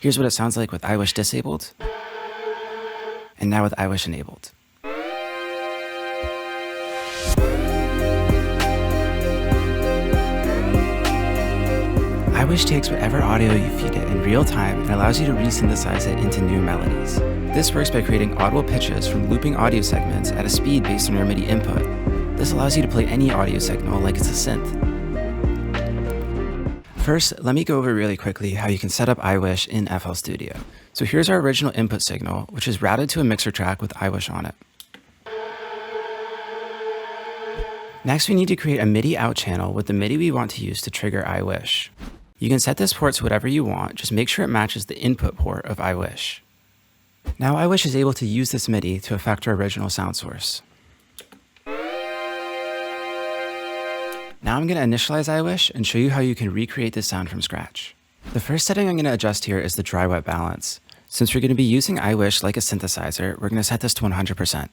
Here's what it sounds like with iWish disabled, and now with iWish enabled. iWish takes whatever audio you feed it in real time and allows you to re-synthesize it into new melodies. This works by creating audible pitches from looping audio segments at a speed based on your MIDI input. This allows you to play any audio signal like it's a synth. First, let me go over really quickly how you can set up iWish in FL Studio. So here's our original input signal, which is routed to a mixer track with iWish on it. Next, we need to create a MIDI out channel with the MIDI we want to use to trigger iWish. You can set this port to whatever you want, just make sure it matches the input port of iWish. Now iWish is able to use this MIDI to affect our original sound source. Now I'm going to initialize iWish and show you how you can recreate this sound from scratch. The first setting I'm going to adjust here is the dry-wet balance. Since we're going to be using iWish like a synthesizer, we're going to set this to 100%.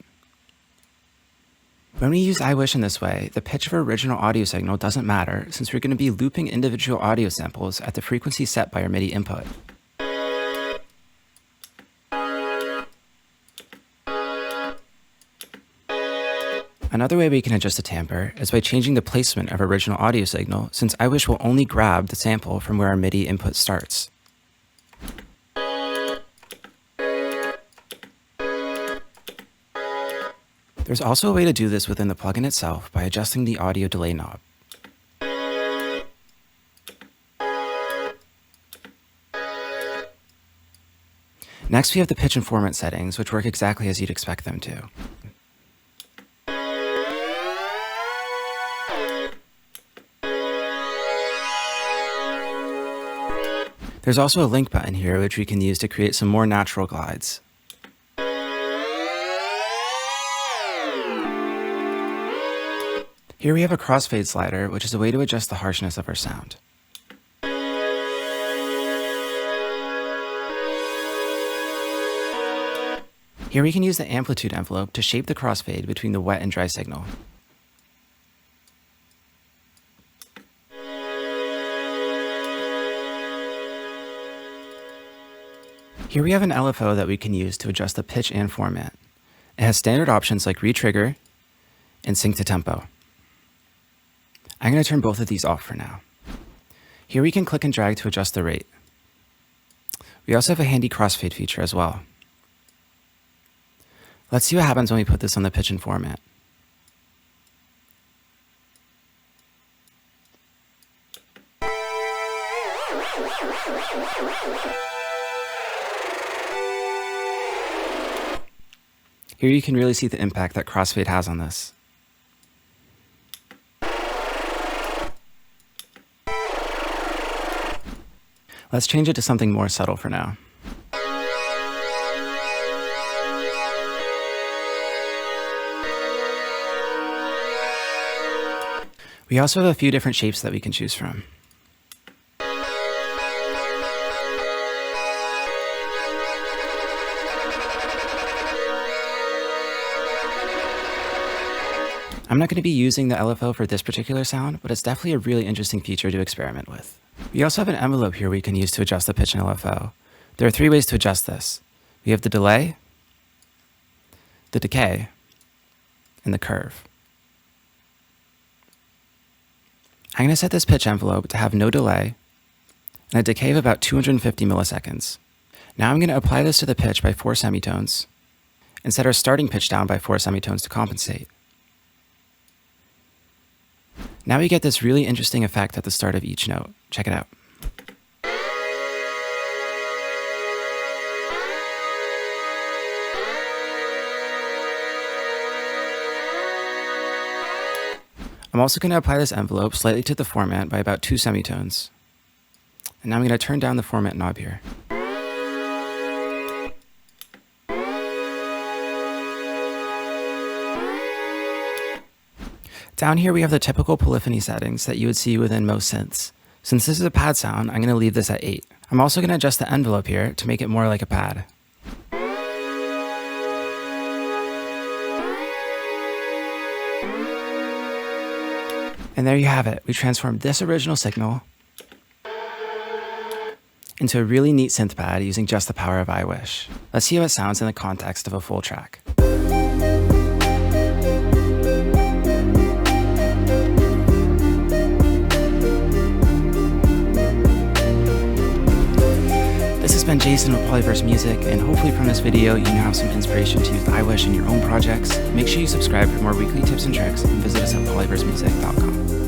When we use iWish in this way, the pitch of our original audio signal doesn't matter since we're going to be looping individual audio samples at the frequency set by our MIDI input. Another way we can adjust the timbre is by changing the placement of our original audio signal, since iWish will only grab the sample from where our MIDI input starts. There's also a way to do this within the plugin itself by adjusting the audio delay knob. Next, we have the pitch and format settings, which work exactly as you'd expect them to. There's also a link button here, which we can use to create some more natural glides. Here we have a crossfade slider, which is a way to adjust the harshness of our sound. Here we can use the amplitude envelope to shape the crossfade between the wet and dry signal. Here we have an LFO that we can use to adjust the pitch and format. It has standard options like retrigger and sync to tempo. I'm going to turn both of these off for now. Here we can click and drag to adjust the rate. We also have a handy crossfade feature as well. Let's see what happens when we put this on the pitch and format. Here you can really see the impact that crossfade has on this. Let's change it to something more subtle for now. We also have a few different shapes that we can choose from. I'm not going to be using the LFO for this particular sound, but it's definitely a really interesting feature to experiment with. We also have an envelope here we can use to adjust the pitch in LFO. There are 3 ways to adjust this. We have the delay, the decay, and the curve. I'm going to set this pitch envelope to have no delay and a decay of about 250 milliseconds. Now I'm going to apply this to the pitch by 4 semitones and set our starting pitch down by 4 semitones to compensate. Now we get this really interesting effect at the start of each note. Check it out. I'm also going to apply this envelope slightly to the format by about 2 semitones. And now I'm going to turn down the format knob here. Down here we have the typical polyphony settings that you would see within most synths. Since this is a pad sound, I'm going to leave this at 8. I'm also going to adjust the envelope here to make it more like a pad. And there you have it. We transformed this original signal into a really neat synth pad using just the power of I Wish. Let's see how it sounds in the context of a full track. This has been Jason with Polyverse Music, and hopefully from this video you now have some inspiration to use I Wish in your own projects. Make sure you subscribe for more weekly tips and tricks, and visit us at polyversemusic.com.